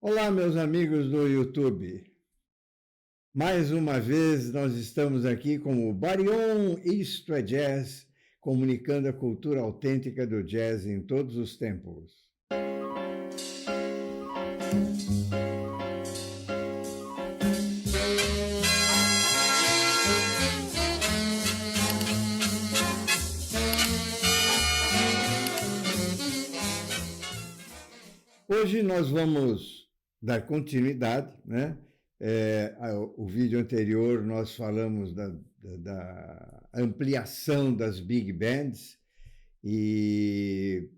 Olá, meus amigos do YouTube. Mais uma vez nós estamos aqui com o Barion Isto é Jazz, comunicando a cultura autêntica do jazz em todos os tempos. Hoje nós vamos dar continuidade, né? O vídeo anterior nós falamos da ampliação das big bands e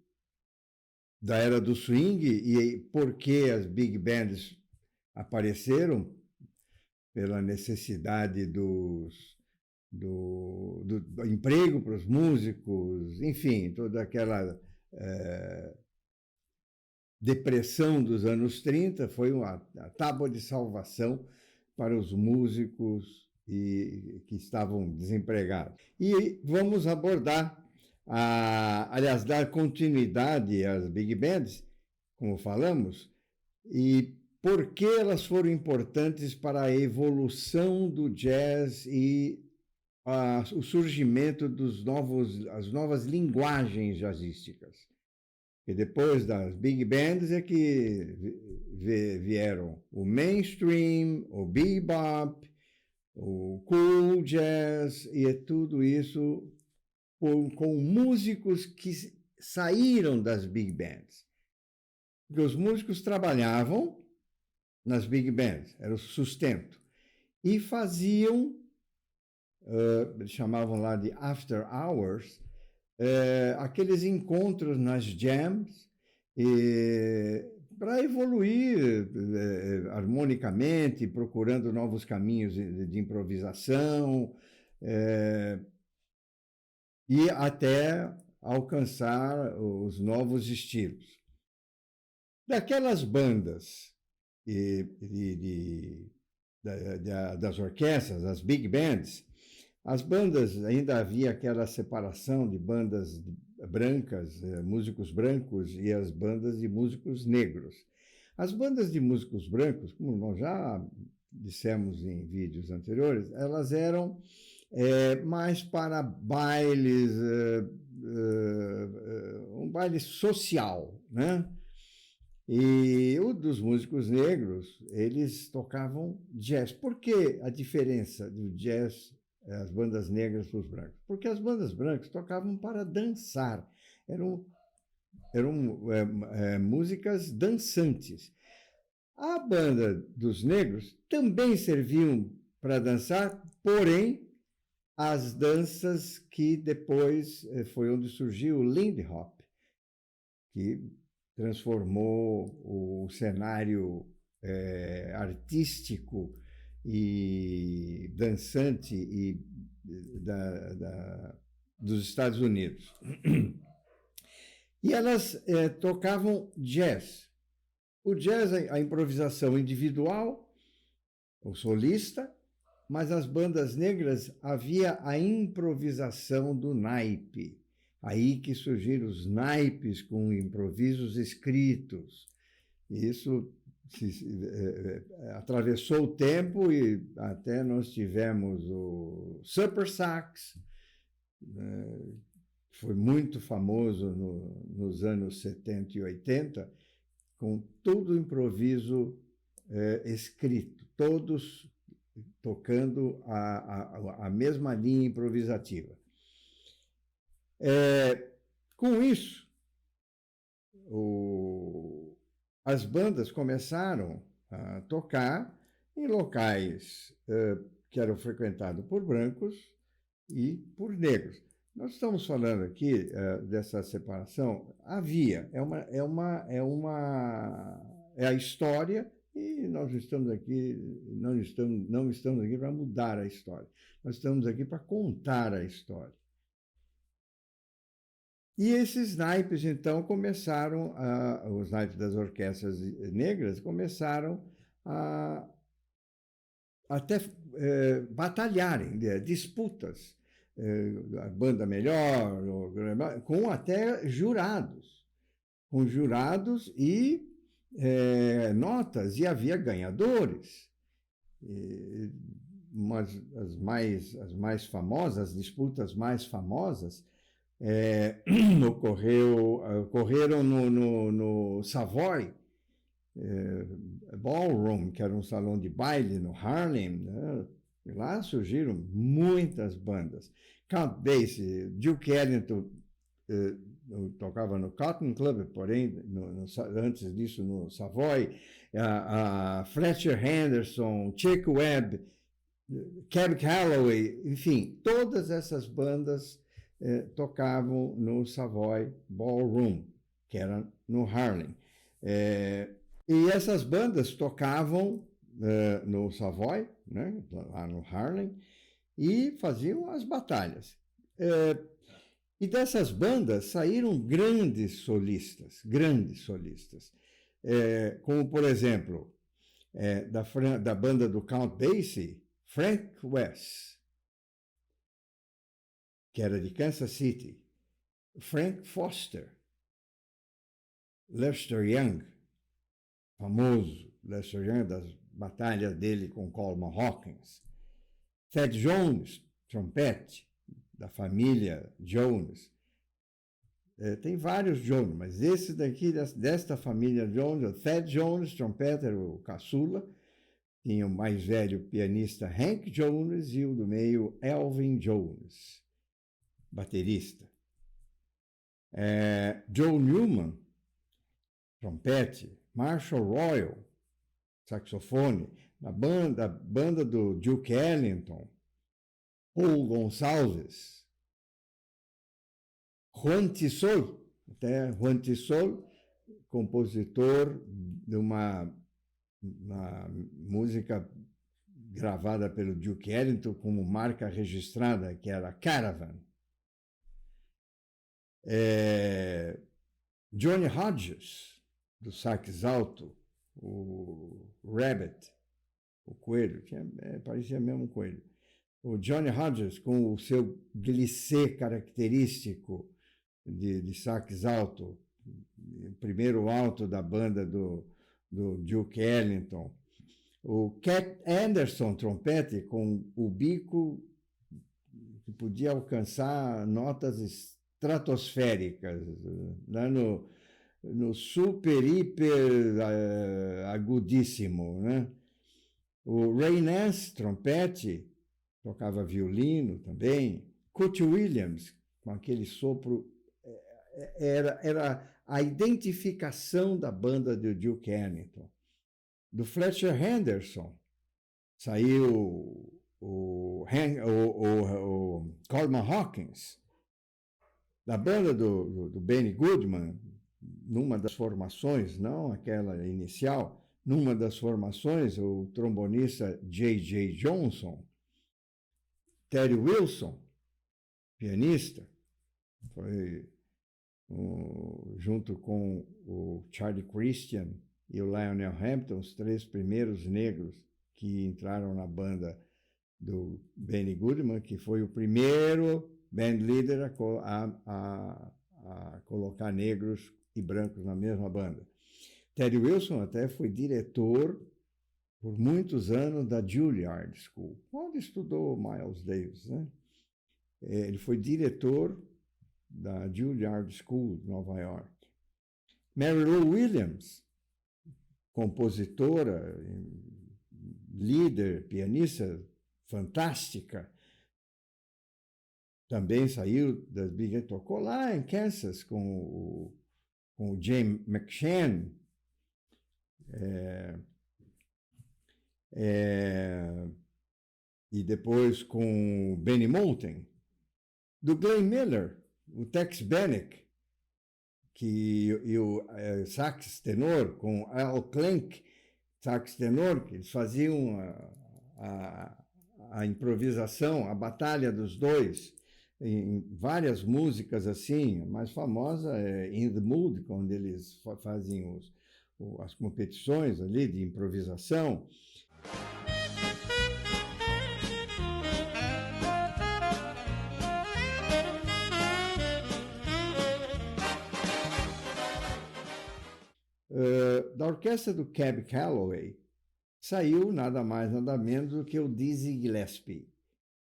da era do swing e por que as big bands apareceram pela necessidade do emprego para os músicos, enfim, toda aquela depressão dos anos 30 foi a tábua de salvação para os músicos que estavam desempregados. E vamos abordar, aliás, dar continuidade às big bands, como falamos, e por que elas foram importantes para a evolução do jazz e o surgimento das novas linguagens jazzísticas. E depois das big bands é que vieram o mainstream, o bebop, o cool jazz, e tudo isso com músicos que saíram das big bands. Porque os músicos trabalhavam nas big bands, era o sustento, e faziam, chamavam lá de after hours, aqueles encontros nas jams para evoluir harmonicamente, procurando novos caminhos de improvisação e até alcançar os novos estilos. Daquelas bandas das orquestras, as big bands, as bandas, ainda havia aquela separação de bandas brancas, músicos brancos, e as bandas de músicos negros. As bandas de músicos brancos, como nós já dissemos em vídeos anteriores, elas eram mais para bailes, um baile social, né? E o dos músicos negros, eles tocavam jazz. Por que a diferença do jazz, as bandas negras para os brancos? Porque as bandas brancas tocavam para dançar, eram músicas dançantes. A banda dos negros também serviam para dançar, porém, as danças que depois foi onde surgiu o Lindy Hop, que transformou o cenário artístico e dançante dos Estados Unidos. E elas tocavam jazz. O jazz, a improvisação individual, o solista, mas as bandas negras havia a improvisação do naipe. Aí que surgiram os naipes com improvisos escritos. Isso atravessou o tempo e até nós tivemos o super sax, foi muito famoso nos anos 70 e 80, com todo o improviso escrito, todos tocando a mesma linha improvisativa. Com isso, as bandas começaram a tocar em locais que eram frequentados por brancos e por negros. Nós estamos falando aqui dessa separação. Havia, é a história, e nós estamos aqui, não estamos aqui para mudar a história. Nós estamos aqui para contar a história. E esses naipes, então, os naipes das orquestras negras começaram a até batalharem, disputas, a banda melhor, com até jurados, e notas e havia ganhadores. As mais famosas, as disputas mais famosas, ocorreram no Savoy Ballroom, que era um salão de baile no Harlem, né? E lá surgiram muitas bandas. Count Basie, Duke Ellington tocava no Cotton Club, porém, antes disso no Savoy, a Fletcher Henderson, Chick Webb, Cab Calloway, enfim, todas essas bandas tocavam no Savoy Ballroom, que era no Harlem. E essas bandas tocavam no Savoy, né, lá no Harlem, e faziam as batalhas. E dessas bandas saíram grandes solistas, como, por exemplo, da banda do Count Basie, Frank West, que era de Kansas City, Frank Foster, Lester Young, famoso Lester Young, das batalhas dele com Coleman Hawkins, Thad Jones, trompete, da família Jones. Tem vários Jones, mas esse daqui, desta família Jones, o Thad Jones, trompete, era o caçula. Tinha o mais velho pianista Hank Jones e o do meio Elvin Jones, baterista. Joe Newman, trompete. Marshall Royal, saxofone. Na banda do Duke Ellington, Paul Gonçalves, Juan Tissot, compositor de uma música gravada pelo Duke Ellington como marca registrada, que era Caravan. Johnny Hodges, do sax alto, o Rabbit, o coelho, parecia mesmo um coelho. O Johnny Hodges, com o seu glissé característico de sax alto, o primeiro alto da banda do Duke Ellington. O Cat Anderson, trompete, com o bico que podia alcançar notas estratosféricas, lá no super, hiper agudíssimo, né? O Ray Nance, trompete, tocava violino também. Cootie Williams, com aquele sopro, era a identificação da banda do Duke Ellington. Do Fletcher Henderson saiu o Coleman Hawkins. Da banda do Benny Goodman, numa das formações, não aquela inicial, numa das formações, o trombonista J.J. Johnson. Terry Wilson, pianista, foi junto com o Charlie Christian e o Lionel Hampton, os três primeiros negros que entraram na banda do Benny Goodman, que foi o primeiro band leader a colocar negros e brancos na mesma banda. Terry Wilson até foi diretor por muitos anos da Juilliard School, onde estudou Miles Davis, né? Ele foi diretor da Juilliard School de Nova York. Mary Lou Williams, compositora, líder, pianista fantástica, também saiu das Big, tocou lá em Kansas com o James McShann, e depois com o Benny Moulton. Do Glenn Miller, o Tex Bennick, e o sax tenor, com Al Clank, sax tenor, que eles faziam a improvisação, a batalha dos dois, em várias músicas assim. A mais famosa é In the Mood, onde eles fazem as competições ali de improvisação. Da orquestra do Cab Calloway saiu nada mais, nada menos do que o Dizzy Gillespie.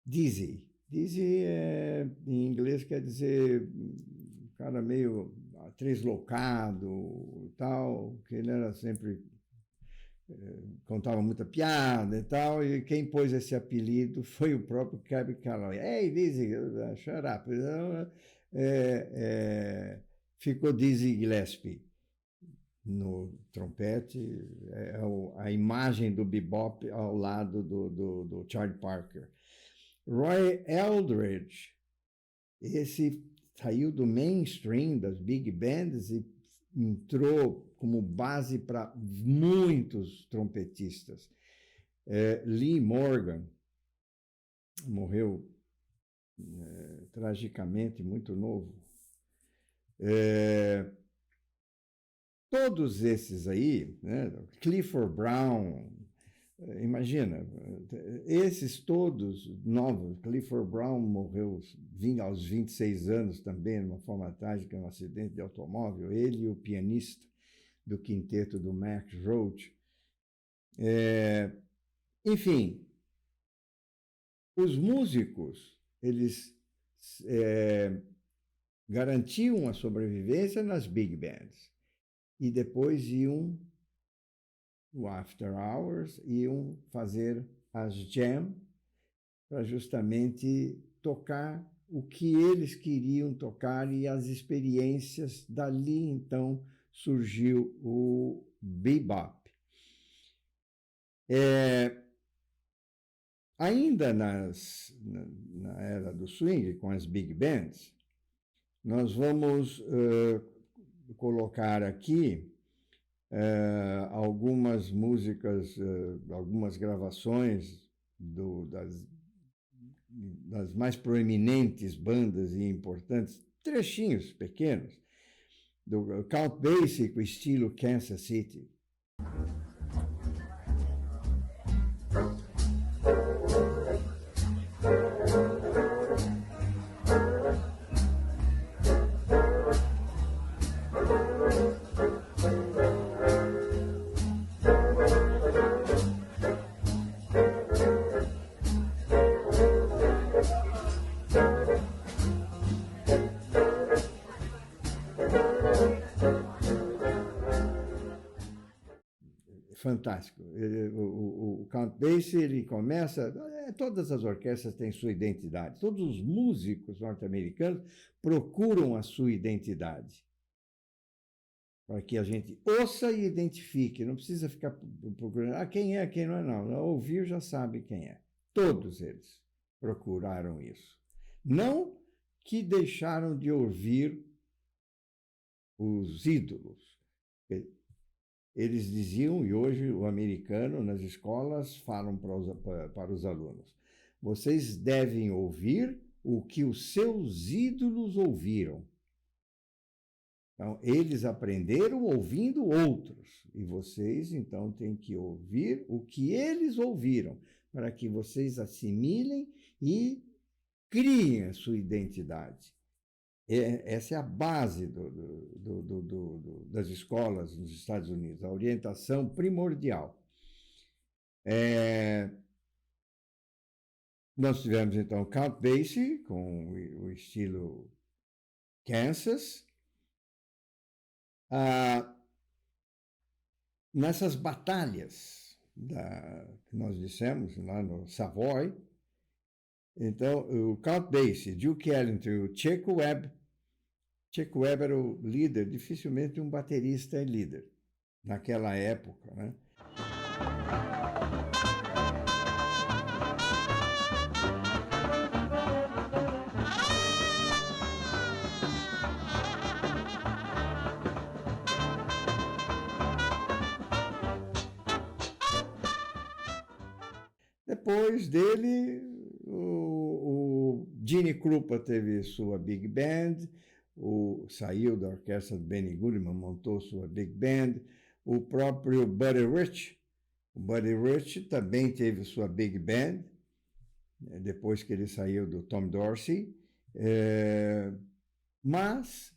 Dizzy. Dizzy em inglês quer dizer um cara meio translocado e tal, que ele era sempre contava muita piada e tal, e quem pôs esse apelido foi o próprio Cab Calloway. Ei, Dizzy, shut up. Ficou Dizzy Gillespie no trompete, a imagem do bebop ao lado do Charlie Parker. Roy Eldridge, esse saiu do mainstream das big bands e entrou como base para muitos trompetistas. Lee Morgan morreu tragicamente, muito novo. Todos esses aí, né? Clifford Brown, imagina, esses todos novos. Clifford Brown morreu aos 26 anos também, de uma forma trágica, num acidente de automóvel. Ele e o pianista do quinteto do Max Roach. Enfim, os músicos, eles garantiam a sobrevivência nas big bands. E depois iam o after hours, iam fazer as jam para justamente tocar o que eles queriam tocar e as experiências. Dali, então, surgiu o bebop. Ainda na era do swing, com as big bands, nós vamos colocar aqui algumas músicas, algumas gravações das mais proeminentes bandas e importantes, trechinhos pequenos, do Count Basie, com estilo Kansas City. Fantástico. O Count Basie, ele começa... todas as orquestras têm sua identidade. Todos os músicos norte-americanos procuram a sua identidade. Para que a gente ouça e identifique. Não precisa ficar procurando, quem é, quem não é, não. Ao ouvir já sabe quem é. Todos eles procuraram isso. Não que deixaram de ouvir os ídolos. Eles diziam, e hoje o americano nas escolas falam para os alunos, vocês devem ouvir o que os seus ídolos ouviram. Então, eles aprenderam ouvindo outros, e vocês, então, têm que ouvir o que eles ouviram, para que vocês assimilem e criem a sua identidade. Essa é a base das escolas nos Estados Unidos, a orientação primordial. Nós tivemos, então, Count Basie, com o estilo Kansas. Nessas batalhas que nós dissemos, lá no Savoy, então, o Count Basie, Duke Ellington e o Chick Webb. Chick Webb era o líder, dificilmente um baterista é líder, naquela época, né? Depois dele, o Gene Krupa teve sua big band, saiu da orquestra de Benny Goodman, montou sua big band. O próprio Buddy Rich também teve sua big band, depois que ele saiu do Tom Dorsey. Mas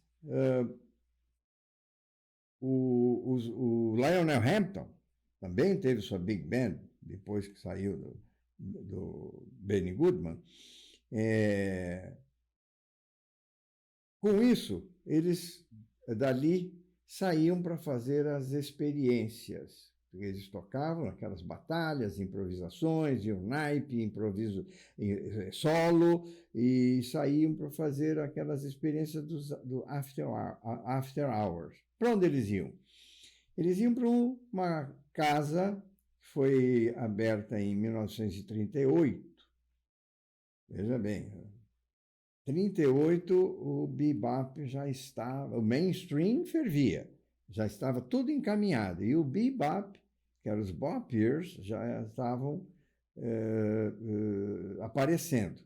o Lionel Hampton também teve sua Big Band, depois que saiu do Benny Goodman. Com isso, eles dali saíam para fazer as experiências. Eles tocavam aquelas batalhas, improvisações, iam naipe, improviso solo, e saíam para fazer aquelas experiências do after hours. Para onde eles iam? Eles iam para uma casa que foi aberta em 1938. Veja bem, 38 o bebop já estava, o mainstream fervia, já estava tudo encaminhado, e o bebop, que eram os bop years, já estavam aparecendo.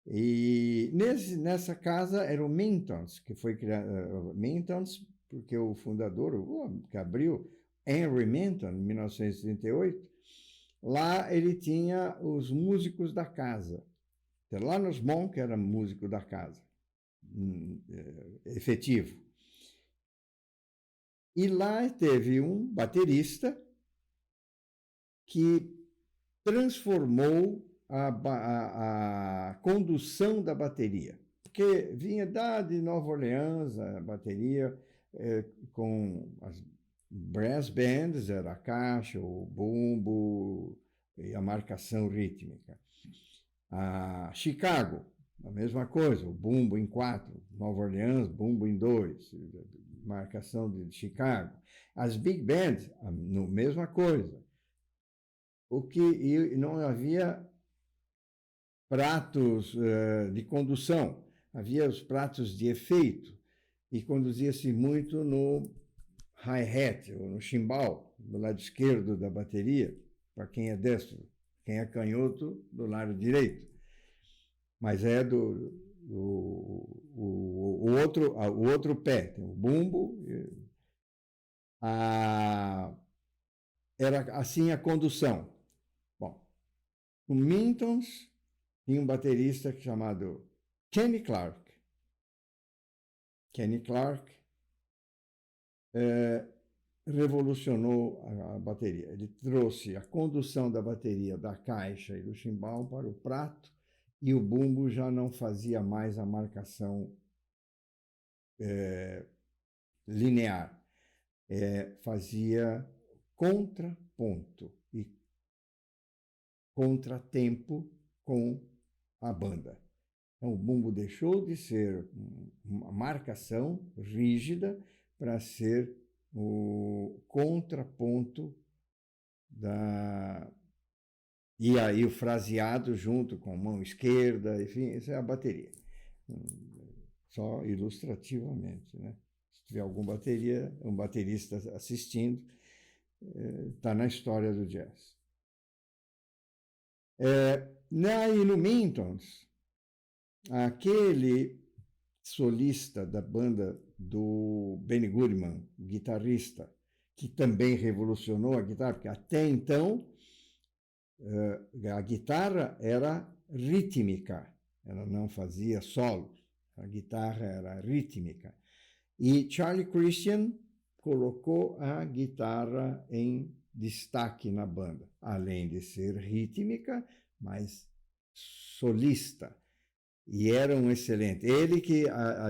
E nessa casa era o Mintons, que foi criado, Mintons, porque o fundador, que abriu, Henry Minton, em 1938, lá ele tinha os músicos da casa. Thelonious Monk era músico da casa, efetivo. E lá teve um baterista que transformou a condução da bateria. Porque vinha de Nova Orleans a bateria com as brass bands, era a caixa, o bumbo e a marcação rítmica. A Chicago, a mesma coisa, o bumbo em 4, Nova Orleans, bumbo em 2, marcação de Chicago. As big bands, a mesma coisa. E não havia pratos de condução, havia os pratos de efeito, e conduzia-se muito no hi-hat, ou no chimbal, do lado esquerdo da bateria, para quem é destro. Quem é canhoto, do lado direito. Mas é o outro pé, tem o bumbo. Era assim a condução. Bom, o Mintons tinha um baterista chamado Kenny Clarke. Kenny Clarke revolucionou a bateria. Ele trouxe a condução da bateria da caixa e do chimbal para o prato, e o bumbo já não fazia mais a marcação linear. Fazia contraponto e contratempo com a banda. Então, o bumbo deixou de ser uma marcação rígida para ser o contraponto e aí o fraseado junto com a mão esquerda, enfim, essa é a bateria. Só ilustrativamente, né? Se tiver algum um baterista assistindo, está na história do jazz. E no Mintons, aquele solista da banda do Benny Goodman, guitarrista, que também revolucionou a guitarra, porque até então a guitarra era rítmica, ela não fazia solos, a guitarra era rítmica. E Charlie Christian colocou a guitarra em destaque na banda, além de ser rítmica, mas solista. E era um excelente. Ele que,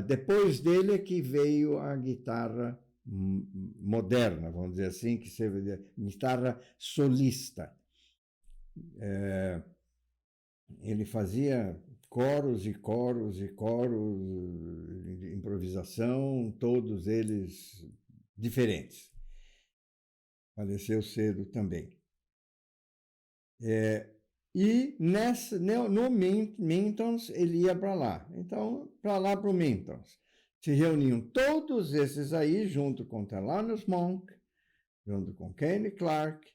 depois dele, é que veio a guitarra moderna, vamos dizer assim, que seria guitarra solista. Ele fazia coros e coros e coros de improvisação, todos eles diferentes. Faleceu cedo também. E no Mintons ele ia para lá. Então, para lá para o Mintons. Se reuniam todos esses aí, junto com Thelonious Monk, junto com Kenny Clarke,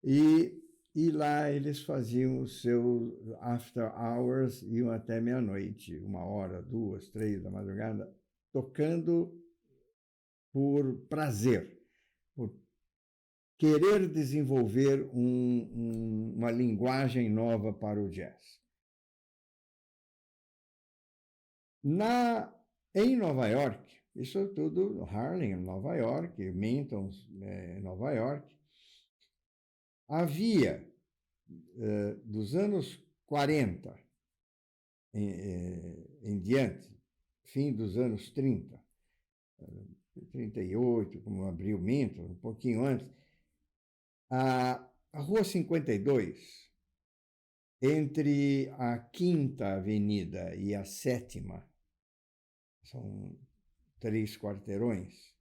e lá eles faziam os seus after hours, iam até meia-noite, 1h, 2h, 3h da madrugada, tocando por prazer, por querer desenvolver uma linguagem nova para o jazz. Em Nova York, Isso tudo Harlem, Nova York, Minton, Nova York. Havia, dos anos 40 em diante, fim dos anos 30, 38, como abriu Minton, um pouquinho antes, a Rua 52, entre a Quinta Avenida e a Sétima, são 3 quarteirões,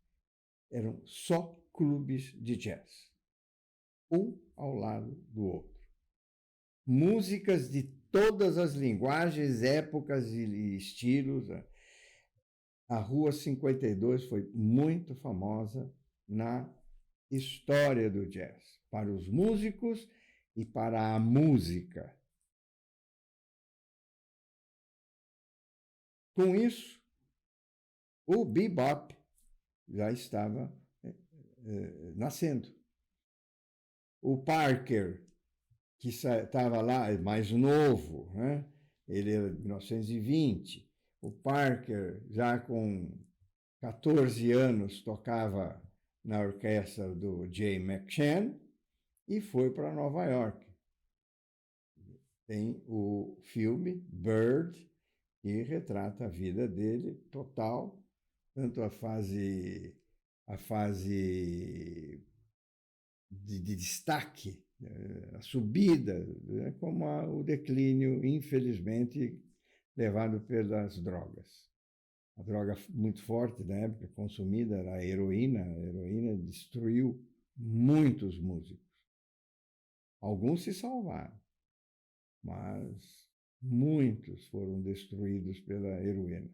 eram só clubes de jazz, um ao lado do outro. Músicas de todas as linguagens, épocas e estilos. A Rua 52 foi muito famosa na história do jazz, para os músicos e para a música. Com isso, o bebop já estava nascendo. O Parker, que estava lá, mais novo, né? Ele era de 1920. O Parker, já com 14 anos, tocava na orquestra do Jay McShann e foi para Nova York. Tem o filme Bird, que retrata a vida dele total, tanto a fase de destaque, a subida, como o declínio, infelizmente, levado pelas drogas. A droga muito forte da época consumida era a heroína. A heroína destruiu muitos músicos. Alguns se salvaram, mas muitos foram destruídos pela heroína.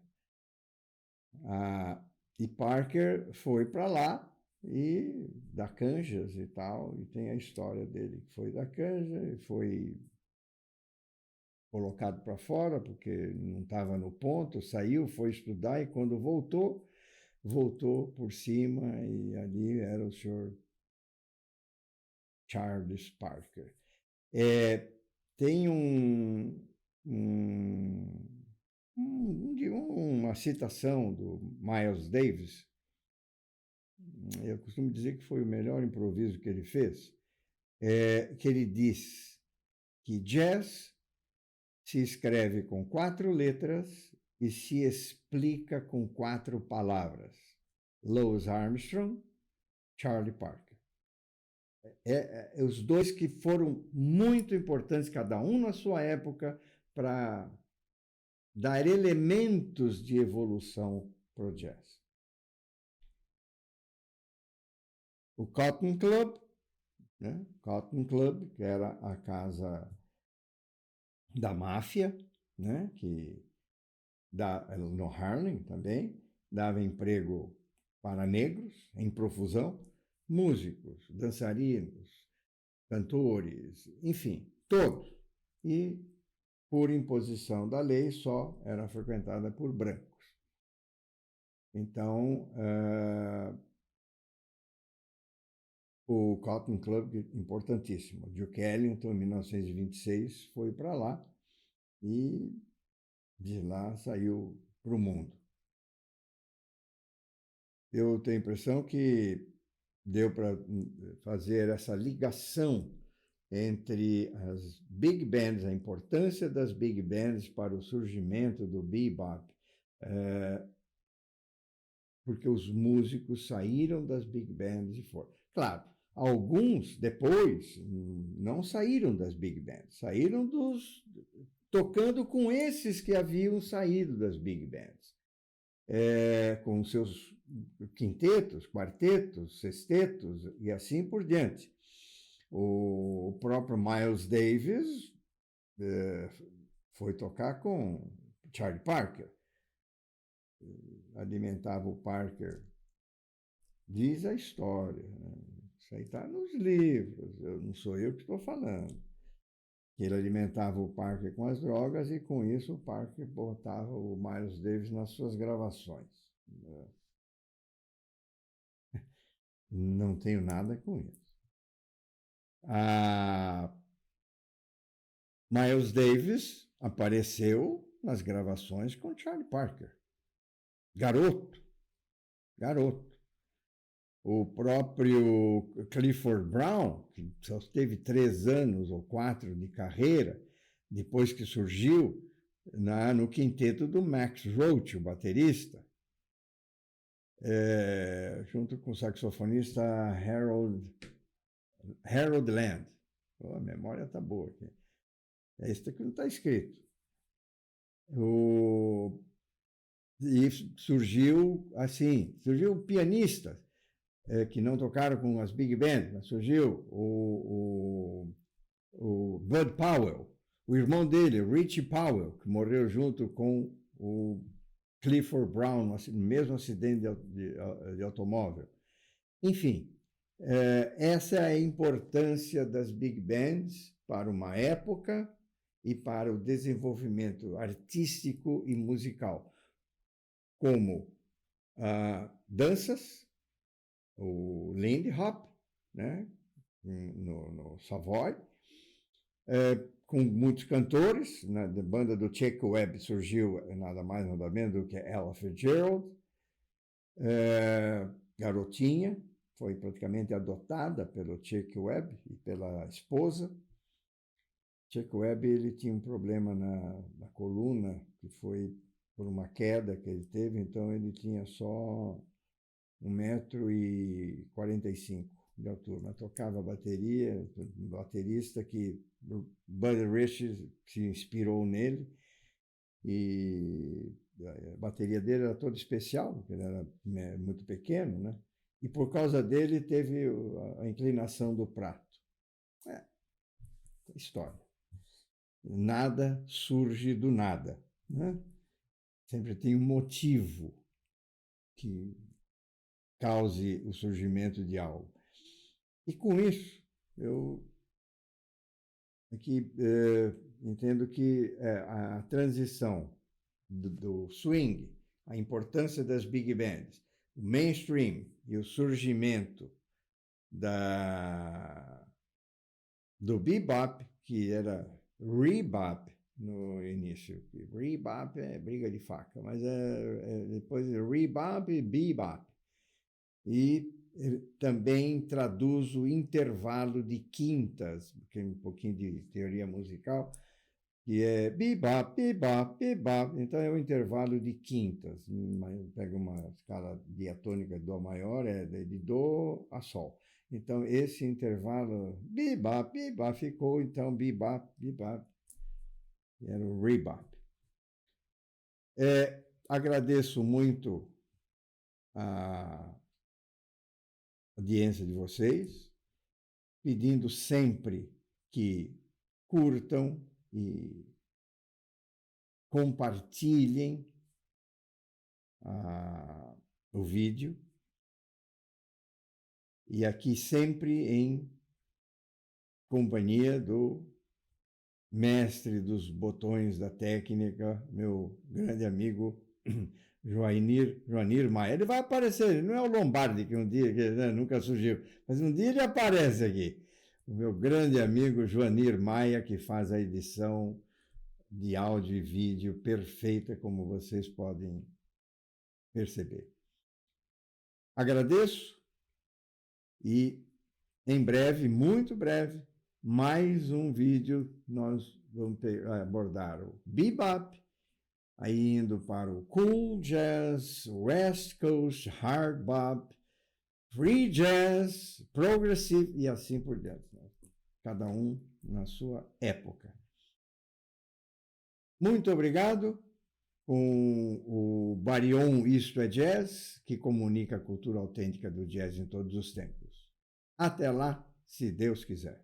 E Parker foi para lá e da Kansas e tal, e tem a história dele que foi da Kansas, foi colocado para fora porque não estava no ponto, saiu, foi estudar e quando voltou por cima e ali era o senhor Charles Parker. Tem uma citação do Miles Davis. Eu costumo dizer que foi o melhor improviso que ele fez, que ele diz que jazz se escreve com 4 letras e se explica com 4 palavras. Louis Armstrong, Charlie Parker. Os dois que foram muito importantes, cada um na sua época, para dar elementos de evolução para o jazz. O Cotton Club, né? Cotton Club, que era a casa da máfia, né? Que no Harlem também, dava emprego para negros em profusão, músicos, dançarinos, cantores, enfim, todos. E, por imposição da lei, só era frequentada por brancos. Então, o Cotton Club, importantíssimo. Duke Ellington, em 1926, foi para lá e de lá saiu para o mundo. Eu tenho a impressão que deu para fazer essa ligação entre as big bands, a importância das big bands para o surgimento do bebop, porque os músicos saíram das big bands e foram. Claro, alguns depois não saíram das big bands, saíram tocando com esses que haviam saído das big bands, com seus quintetos, quartetos, sextetos e assim por diante. O próprio Miles Davis foi tocar com Charlie Parker, alimentava o Parker. Diz a história, né? Isso aí está nos livros, não sou eu que estou falando. Ele alimentava o Parker com as drogas e, com isso, o Parker botava o Miles Davis nas suas gravações. Não tenho nada com isso. Miles Davis apareceu nas gravações com Charlie Parker. Garoto. garoto. O próprio Clifford Brown, que só teve 3 anos ou 4 de carreira, depois que surgiu no quinteto do Max Roach, o baterista, junto com o saxofonista Harold Land. Oh, a memória está boa aqui. Isso aqui não está escrito. E surgiu pianistas que não tocaram com as big bands, mas surgiu o Bud Powell, o irmão dele, Richie Powell, que morreu junto com o Clifford Brown, no mesmo acidente de automóvel. Enfim, essa é a importância das big bands para uma época e para o desenvolvimento artístico e musical, como danças, o Lindy Hop, né, no Savoy, com muitos cantores. Na banda do Chick Webb surgiu nada mais nada menos do que Ella Fitzgerald, garotinha, foi praticamente adotada pelo Chick Webb e pela esposa. Chick Webb, ele tinha um problema na coluna, que foi por uma queda que ele teve, então ele tinha só 1,45 m de altura, mas tocava bateria, um baterista que Buddy Rich se inspirou nele, e a bateria dele era toda especial, porque ele era muito pequeno, né? E por causa dele teve a inclinação do prato. História. Nada surge do nada, né? Sempre tem um motivo que cause o surgimento de algo. E com isso, eu aqui entendo que a transição do swing, a importância das big bands, o mainstream e o surgimento do bebop, que era rebop no início. Rebop é briga de faca, mas depois rebop e bebop. E também traduz o intervalo de quintas, porque é um pouquinho de teoria musical, que é bebop, bebop, bebop. Então é o intervalo de quintas. Pega uma escala diatônica de Dó maior, de Dó a Sol. Então esse intervalo, bebop, bebop, ficou então bebop, bebop. Era o rebop. Agradeço muito a audiência de vocês, pedindo sempre que curtam e compartilhem o vídeo, e aqui sempre em companhia do mestre dos botões da técnica, meu grande amigo Joanir Maia. Ele vai aparecer, ele não é o Lombardi, que um dia nunca surgiu, mas um dia ele aparece aqui. O meu grande amigo Joanir Maia, que faz a edição de áudio e vídeo perfeita, como vocês podem perceber. Agradeço e em breve, muito breve, mais um vídeo nós vamos abordar o bebop, aí indo para o cool jazz, west coast, hard bop, free jazz, progressive e assim por diante. Cada um na sua época. Muito obrigado com o Barion Isto é Jazz, que comunica a cultura autêntica do jazz em todos os tempos. Até lá, se Deus quiser.